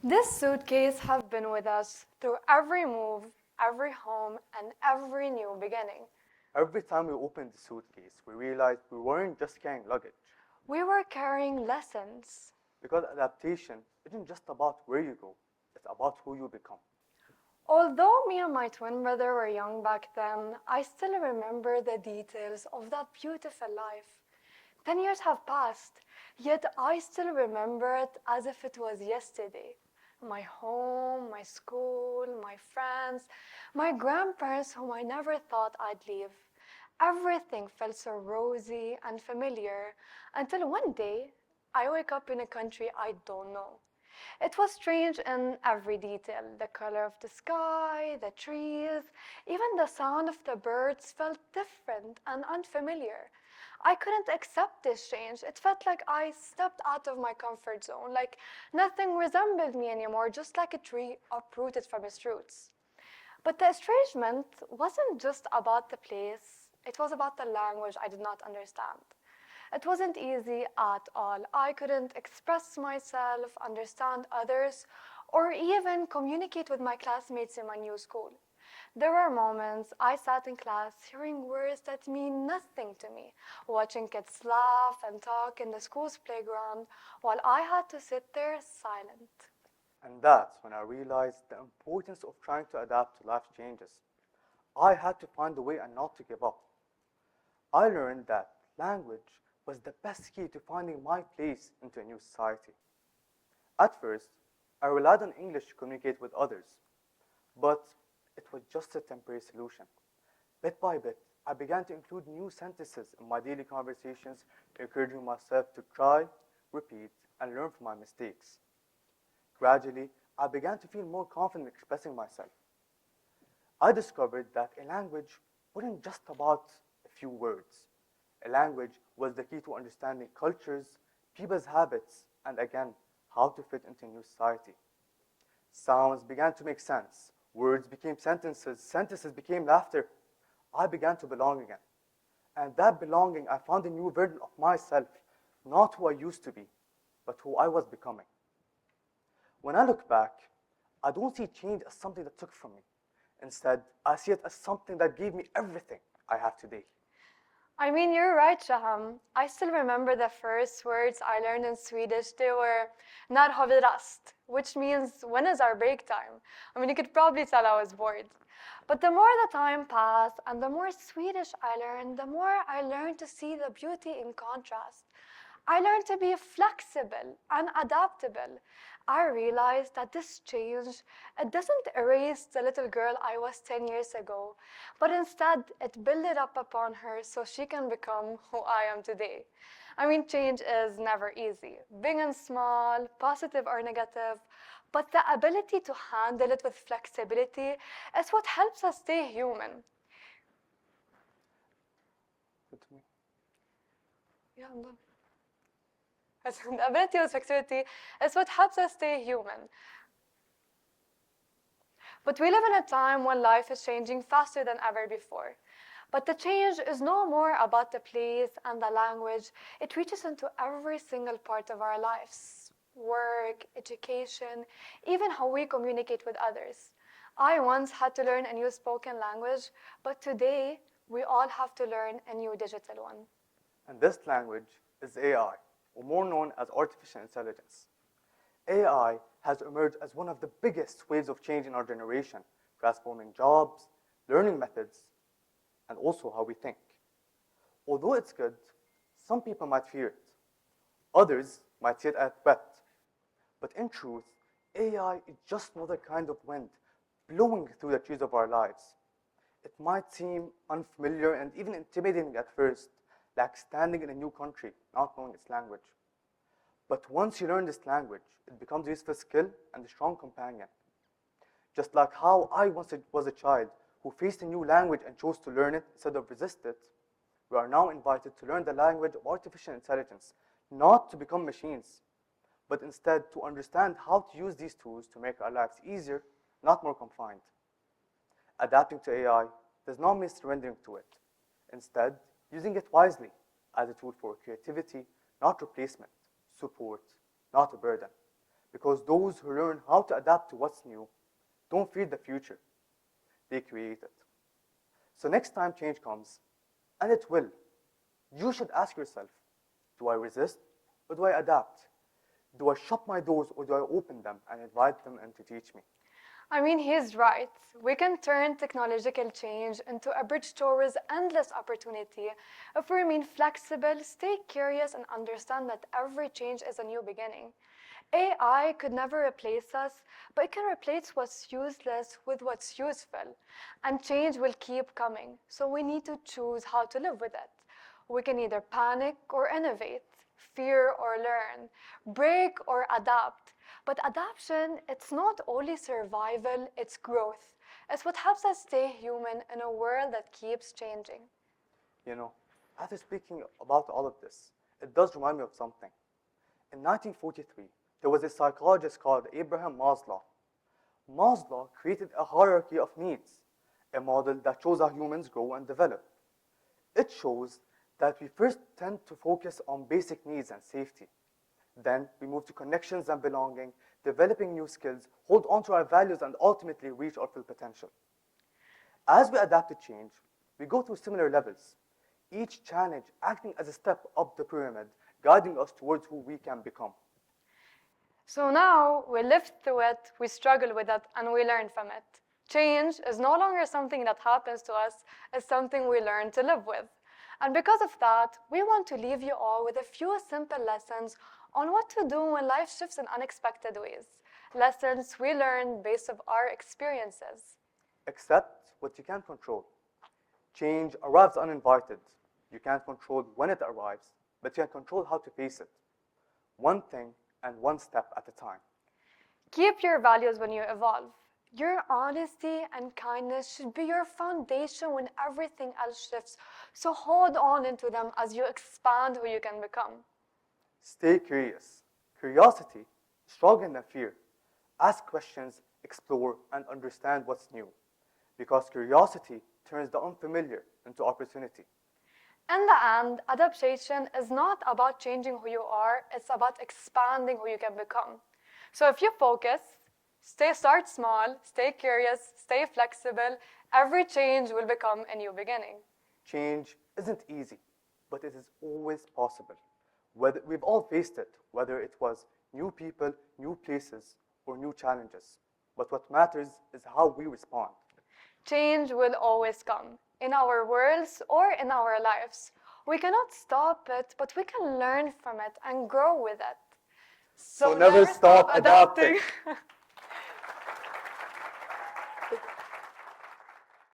This suitcase have been with us through every move, every home, and every new beginning. Every time we opened the suitcase, we realized we weren't just carrying luggage. We were carrying lessons. Because adaptation isn't just about where you go, it's about who you become. Although me and my twin brother were young back then, I still remember the details of that beautiful life. 10 years have passed, yet I still remember it as if it was yesterday. My home, my school, my friends, my grandparents whom I never thought I'd leave. Everything felt so rosy and familiar until one day I wake up in a country I don't know. It was strange in every detail. The color of the sky, the trees, even the sound of the birds felt different and unfamiliar. I couldn't accept this change. It felt like I stepped out of my comfort zone, like nothing resembled me anymore, just like a tree uprooted from its roots. But the estrangement wasn't just about the place, it was about the language I did not understand. It wasn't easy at all. I couldn't express myself, understand others, or even communicate with my classmates in my new school. There were moments I sat in class hearing words that mean nothing to me, watching kids laugh and talk in the school's playground while I had to sit there silent. And that's when I realized the importance of trying to adapt to life's changes. I had to find a way and not to give up. I learned that language was the best key to finding my place into a new society. At first, I relied on English to communicate with others, but it was just a temporary solution. Bit by bit, I began to include new sentences in my daily conversations, encouraging myself to try, repeat, and learn from my mistakes. Gradually, I began to feel more confident expressing myself. I discovered that a language wasn't just about a few words. A language was the key to understanding cultures, people's habits, and again, how to fit into a new society. Sounds began to make sense. Words became sentences. Sentences became laughter. I began to belong again. And that belonging, I found a new version of myself, not who I used to be, but who I was becoming. When I look back, I don't see change as something that took from me. Instead, I see it as something that gave me everything I have today. I mean, you're right, Shahem. I still remember the first words I learned in Swedish. They were "När har vi rast?" which means when is our break time? I mean, you could probably tell I was bored. But the more the time passed and the more Swedish I learned, the more I learned to see the beauty in contrast. I learned to be flexible and adaptable. I realized that this change, it doesn't erase the little girl I was 10 years ago, but instead it built up upon her so she can become who I am today. I mean, change is never easy, big and small, positive or negative, but the ability to handle it with flexibility is what helps us stay human. Good to me. Yeah, I'm done. The ability with flexibility is what helps us stay human. But we live in a time when life is changing faster than ever before. But the change is no more about the place and the language. It reaches into every single part of our lives: work, education, even how we communicate with others. I once had to learn a new spoken language, but today we all have to learn a new digital one. And this language is AI, or more known as artificial intelligence. AI has emerged as one of the biggest waves of change in our generation, transforming jobs, learning methods, and also how we think. Although it's good, some people might fear it. Others might see it as a threat. But in truth, AI is just another kind of wind blowing through the trees of our lives. It might seem unfamiliar and even intimidating at first, like standing in a new country, not knowing its language. But once you learn this language, it becomes a useful skill and a strong companion. Just like how I once was a child who faced a new language and chose to learn it instead of resist it, we are now invited to learn the language of artificial intelligence, not to become machines, but instead to understand how to use these tools to make our lives easier, not more confined. Adapting to AI does not mean surrendering to it. Instead, using it wisely as a tool for creativity, not replacement, support, not a burden. Because those who learn how to adapt to what's new don't fear the future, they create it. So next time change comes, and it will, you should ask yourself, do I resist or do I adapt? Do I shut my doors or do I open them and invite them in to teach me? I mean, he's right. We can turn technological change into a bridge towards endless opportunity if we remain flexible, stay curious, and understand that every change is a new beginning. AI could never replace us, but it can replace what's useless with what's useful. And change will keep coming, so we need to choose how to live with it. We can either panic or innovate, fear or learn, break or adapt. But adaptation, it's not only survival, it's growth. It's what helps us stay human in a world that keeps changing. You know, after speaking about all of this, it does remind me of something. In 1943, there was a psychologist called Abraham Maslow. Maslow created a hierarchy of needs, a model that shows how humans grow and develop. It shows that we first tend to focus on basic needs and safety. Then we move to connections and belonging, developing new skills, hold on to our values, and ultimately reach our full potential. As we adapt to change, we go through similar levels, each challenge acting as a step up the pyramid, guiding us towards who we can become. So now we live through it, we struggle with it, and we learn from it. Change is no longer something that happens to us, it's something we learn to live with. And because of that, we want to leave you all with a few simple lessons on what to do when life shifts in unexpected ways. Lessons we learn based on our experiences. Accept what you can't control. Change arrives uninvited. You can't control when it arrives, but you can control how to face it. One thing and one step at a time. Keep your values when you evolve. Your honesty and kindness should be your foundation when everything else shifts. So hold on into them as you expand who you can become. Stay curious. Curiosity is stronger than fear. Ask questions, explore, and understand what's new. Because curiosity turns the unfamiliar into opportunity. In the end, adaptation is not about changing who you are, it's about expanding who you can become. So if you focus, start small, stay curious, stay flexible, every change will become a new beginning. Change isn't easy, but it is always possible. We've all faced it, whether it was new people, new places, or new challenges. But what matters is how we respond. Change will always come, in our worlds or in our lives. We cannot stop it, but we can learn from it and grow with it. So never stop adapting.